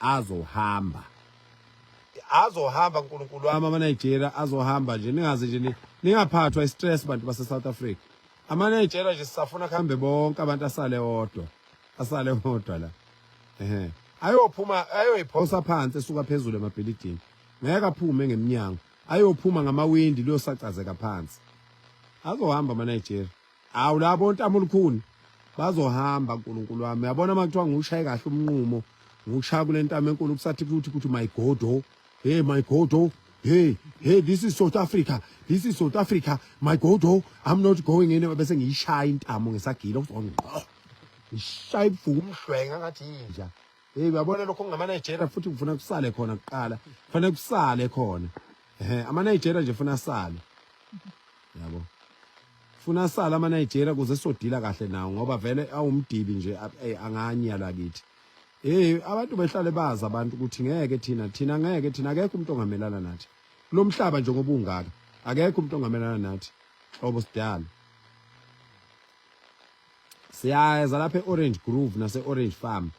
azohamba uNkulunkulu wami amaNigeria azohamba nje ningaze nje ningaphathwa istress bantu base South Africa amaNigeria nje sisafuna kuhambe bonke abantu asale odwa la ayoyiphosa phansi esuka phezulu emabhilidini ngeke aphume ngeminyango ayophuma ngamawindi liyosacazeka phansi azohamba amaNigeria awu labo ntamo olukhuni bazohamba uNkulunkulu wami yabona makuthiwa ngushaye kahle umnqumo ngushaya kule ntamo enkulu kusathi ukuthi my God oh hey my God oh hey this is South Africa my God oh I'm not going in bese ngiyishaya intamo ngesagila ngishaya ibuhlungu umhlwenga ngathi inja uyabona lokho ngamaNigeria futhi kufuna kusale khona kuqala kufanele kusale khona amaNigeria nje ufuna asale yabo funa asala amaNigeria kuze sodila kahle nawo ngoba vele awumdibi nje anganya lakithi abantu behlale baza abantu ukuthi ngeke thina ngeke thina akekho umuntu ongamelana nathi kulomhlaba nje ngoba ungaka akekho umuntu ongamelana nathi xobo sidala siyeza lapha eOrange Grove nase Orange Farm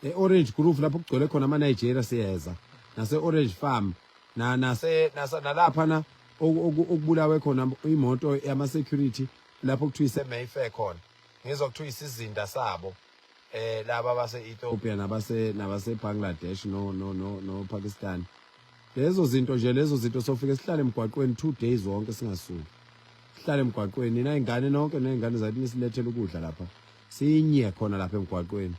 eOrange Grove lapho kugcwele khona amaNigeria siyeza nase Orange Farm nalapha na okubulawe khona imoto yama security lapho kuthiwa ise Mayfair khona ngizokuthiwa isizinda sabo laba base Ethiopia nabase Bangladesh no Pakistan lezo zinto sofike sihlale emgwaqweni 2 days zonke singasuki sihlale emgwaqweni nina ingane nonke nezingane zathi nisilethele ukudla lapha sinye khona lapha emgwaqweni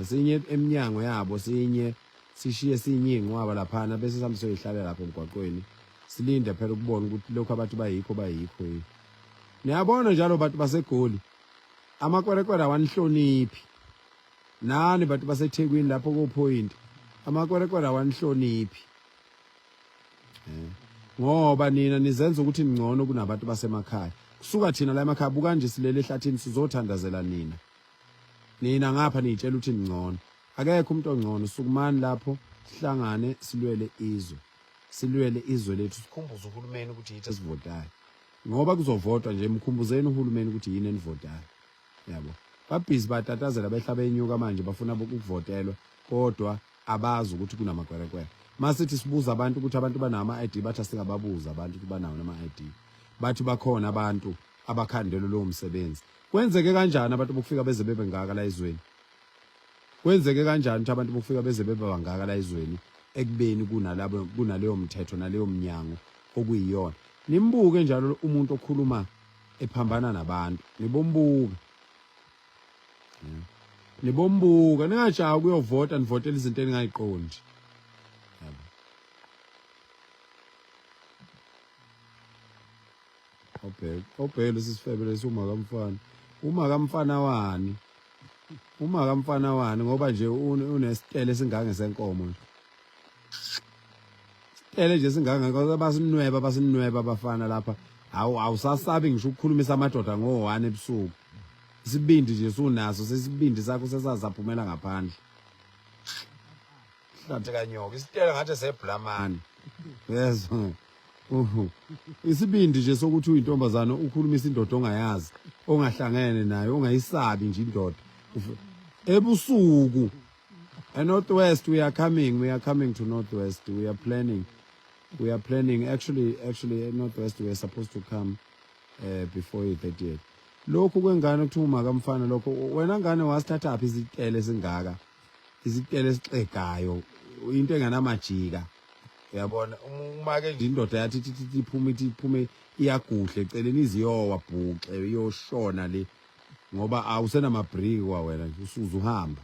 sinye eminyango yabo sinye sishiye sinye ingcwaba lapha bese sihambe soyihlala lapha emgwaqweni silinde phela ukubona ukuthi lokho abantu bayikho niyabona njalo abantu baseGoli amakwerekwere awanihloniphi nani bantu baseThekwini lapho ku point amakwerekwere awanihloniphi ngoba nina nizenza ukuthi ngcono kunabantu basemakhaya kusuka thina la emakhaya buka nje silele ehlathini sizothandazela nina ngapha nitshela ukuthi ngcono akekho umuntu ongcono sukumani lapho sihlangane silwele izwe lethu sikhumbuze uhulumeni ukuthi yithi esivotayo ngoba kuzovotwa nje mkhumbuzeni uhulumeni ukuthi yini enivotayo yabo babhizi batatazela behlaba enyuka manje bafuna ukuvotelwa kodwa abazi ukuthi kunamakwerekwere masithi sibuza abantu ukuthi abantu banama ID bathi singababuza abantu ukuthi banawo nama ID bathi bakhona abantu abakhandela lo msebenzi kwenzeke kanjani abantu bokufika beze bebe ngaka la izweni kwenzeke kanjani ukuthi abantu bokufika beze bebe bangaka la izweni ekubeni kunaleyo mthetho naleyo mnyango okuyiyona nimbuke njalo umuntu okhuluma ephambana nabantu nibombuka ningajaya ukuyovota nivotela izinto eningayiqondi obhele sisifebele umakamfana wani ngoba nje unesitele singange senkomo nje sitele nje singange ngoba basinweba abafana lapha awusasabi ngisho ukukhulumisa amadoda ngo1 ebusuku isibindi nje sunaso sesibindi sakho sesazaphumela ngaphandle hlathi kanyoka isitele ngathi seblamani yezo isibindi nje sokuthi uyintombazana ukhulumisa indoda ongayazi ongahlangene nayo ongayisabi nje indoda ebusuku Northwest we are coming to Northwest we are planning actually Northwest we are supposed to come before 30th lokho kwengane ukuthi umakamfana lokho wena ngane wasithatha aphi izitele singaka izitele sixegayo into enganamajika uyabona uma ke nje indoda yathi iphume iyaguhle eceleni iziyowa bhuxe iyoshona le ngoba awusena mabriki kwa wena nje usuze uhamba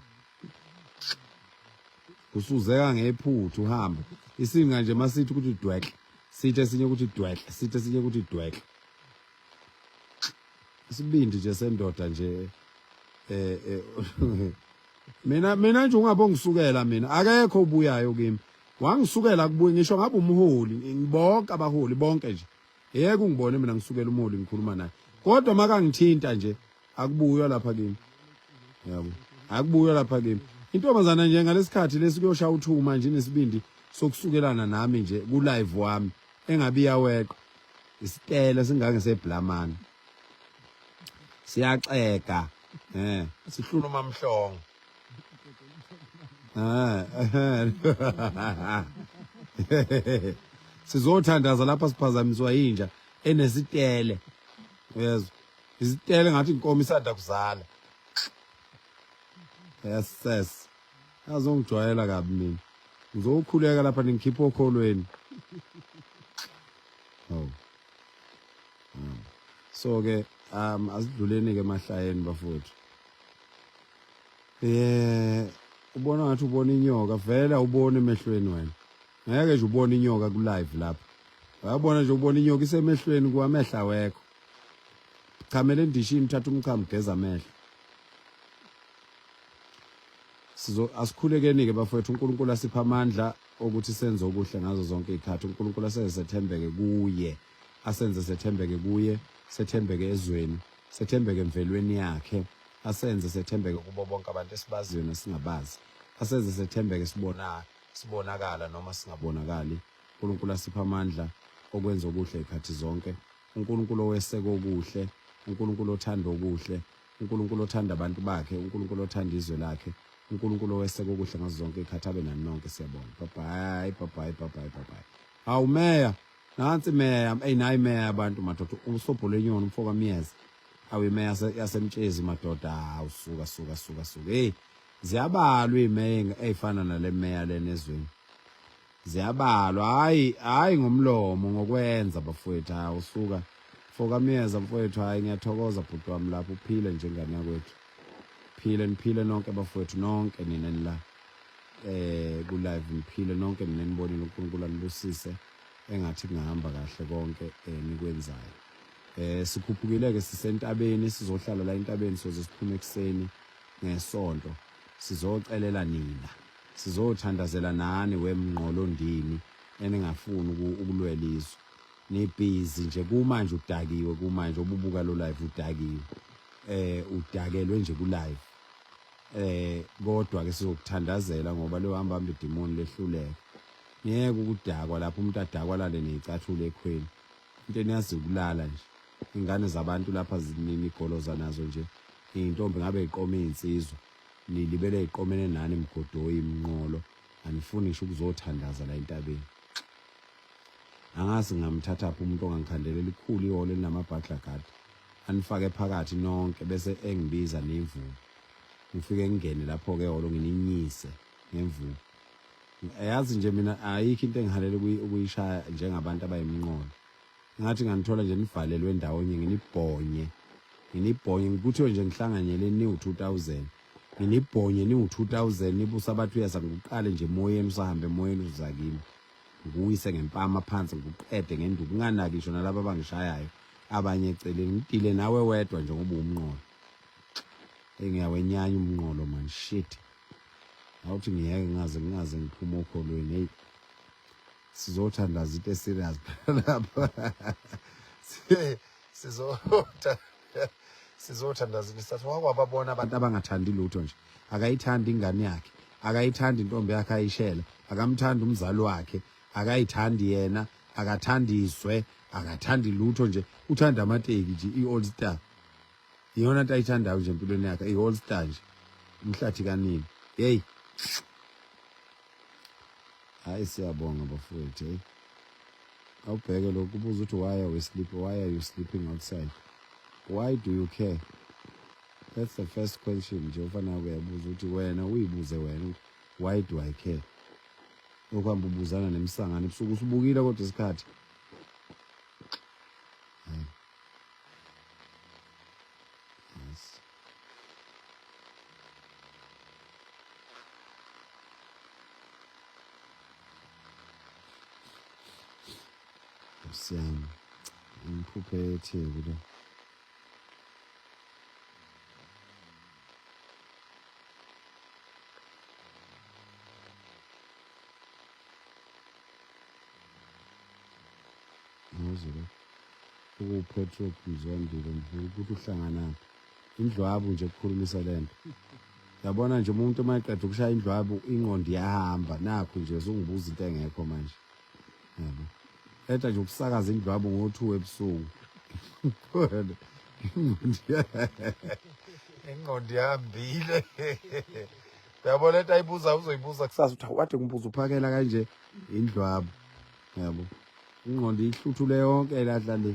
usuzeka ngephuthu uhamba isinga nje masithi ukuthi dwekle sithe sinye ukuthi dwekle sithe sinye ukuthi dwekle isibindi nje sendoda nje mina nje ungabonga usukela mina akekho ubuyayo kimi wangisukela kubuye ngisho ngabe umholi ngibonke abaholi bonke nje yeke ungibone mina ngisukela umholi ngikhuluma naye kodwa makangithinta nje akubuywa lapha kimi yabo akubuywa lapha kimi intombazana nje ngalesikhathi lesikuyosha uthuma nje nesibindi sokusukelana nami nje ku live wami engabiya weqo isitele singange seblamani siyaceka sihluluma amhlongo Sizothandaza lapha siphazamiswa yinja enesitele. Yezwa. Isitele ngathi inkomo isanda kuzala. Yes. Azongijwayela kabi mina. Ngizokhuleka lapha ningikhipha okholweni. Oh. So ke asidluleni ke emahlayeni bafowethu. Ubona ngathi ubona inyoka vela ubone emehlweni wena. Ngeke nje ubone inyoka ku live lapha. Wayabona nje ubona inyoka isemehlweni kwamehla wekho. Chamele ndishini thatha umchamo geza amehlo. Asikhulekeni ke bafowethu uNkulunkulu asipha amandla ukuthi senze okuhle ngazo zonke izikhathi. uNkulunkulu asezethembeke kuye. Asenze sethembeke kuye, sethembeke ezweni, sethembeke emvelweni yakhe. Asenze sethembeke kubo bonke abantu esibaziyo nesingabazi. Asenze sethembeke sibonakala noma singabonakali. uNkulunkulu asipha amandla okwenza okuhle izikhathi zonke. uNkulunkulu oweseka okuhle, uNkulunkulu othanda okuhle, uNkulunkulu othanda abantu bakhe, uNkulunkulu othanda izwe lakhe, uNkulunkulu oweseka okuhle ngazo zonke izikhathi abe nani nonke siyabonga. Bye. Hawu meya, nansi meya, nayi meya abantu madoda, uSobholenyoni umfoka Miyeza. Awu imeya yasemtshezi madoda, suka. Hey, ziyabalwa imeya ezifana nale meya lena ezweni. Ziyabalwa, hayi ngomlomo ngokwenza bafowethu. Hawu suka. Mfoka Miyeza mfowethu, hayi ngiyathokoza bhuti wami lapho uphile njengani yakwethu. Niphile nonke bafowethu nonke nina la. Ku live niphile nonke nina nibonile uNkulunkulu anibusise engathi kungahamba kahle konke nikwenzayo. Sikhuphukile ke sisentabeni sizohlala la entabeni soze siphume ekseni ngesonto. Sizocelela nina. Sizothandazela nani wemnqolo ndini eningafuni ukulwela izwe. Nibhizi nje kumanje udakiwe kumanje obubuka lo live udakiwe. Udakelwe nje ku live. Kodwa ke sizokuthandazela ngoba lo hamba idemoni lehluleka. Ngeke ukudakwa lapho umuntu adakwa lale nezicathule ekhweni. Into eniyazi kulala nje. Ingane zabantu lapha zinini igoloza nazo nje. Intombi ngabe iqome izinsizwa. Nilibele iqomene nani imgodoyi imnqolo. Anifuni ngisho ukuzothandaza la entabeni. Angazi ngamthatha apho umuntu ongangikhandelela ikhulu ihole linamabhadla gadi. Anifake phakathi nonke bese engibiza nemvubu. Ngifike ngene lapho ke holo ngininyise ngemvubu. Ayazi nje mina ayikho into engihalele ukuyishaya njengabantu abayimnqolo. Ngathi nganithola nje nivalelwe endawonye nginibhonye ngikuthiwe nje ngihlanganyele ni u2000 nginibhonye ni u2000 nibusa abathu yaza ngiqale nje emoyeni usahambe emoyeni uzakini ngiyise ngempama phansi ngikuqede ngenduku nganaki ngisho nalabo abangishayayo abanye eceleni ngidile nawe wedwa nje ngoba umnqolo engiyawenyanya umnqolo man shit awuthi ngiyeke ngaze ngiphuma okholweni hey sizothandaza into eserious lapha sizothandaza isathu wakwababona abantu abangathandi lutho nje akayithandi ingane yakhe akayithandi intombi yakhe ayishela akamthandi umzali wakhe akayithandi yena akathandiswe akathandi lutho nje uthanda amateki nje iOll Star iyona into ayithandayo nje empilweni yakhe iOll Star nje umhlathi kanini hey hayi siyabonga bafowethu hey awubheke lokhu ubuza ukuthi why are you sleeping outside why do you care that's the first question nje ufana uyabuza ukuthi wena uyibuze wena why do I care ukuhamba ubuzana nemsangane ebusuku usubukile kodwa isikhathi siyami umphuphethe kulo ngizwe ukupetrol kuzondile ukuthi uhlangana indlwabu nje ukukhulumisa lento yabona nje umuntu mayeqeda ukushaya indlwabu ingqondo iyahamba nakho nje uzungibuza into engekho manje yabo etha nje ukusakaza indlwabu ngo2 ebusuku ingqondo yahambile Yabo lento ayibuza uzoyibuza kusasa uthi awade ngimbuza uphakela kanje indlwabo. Yabo. Ingqondo ihluthule yonke ladla le.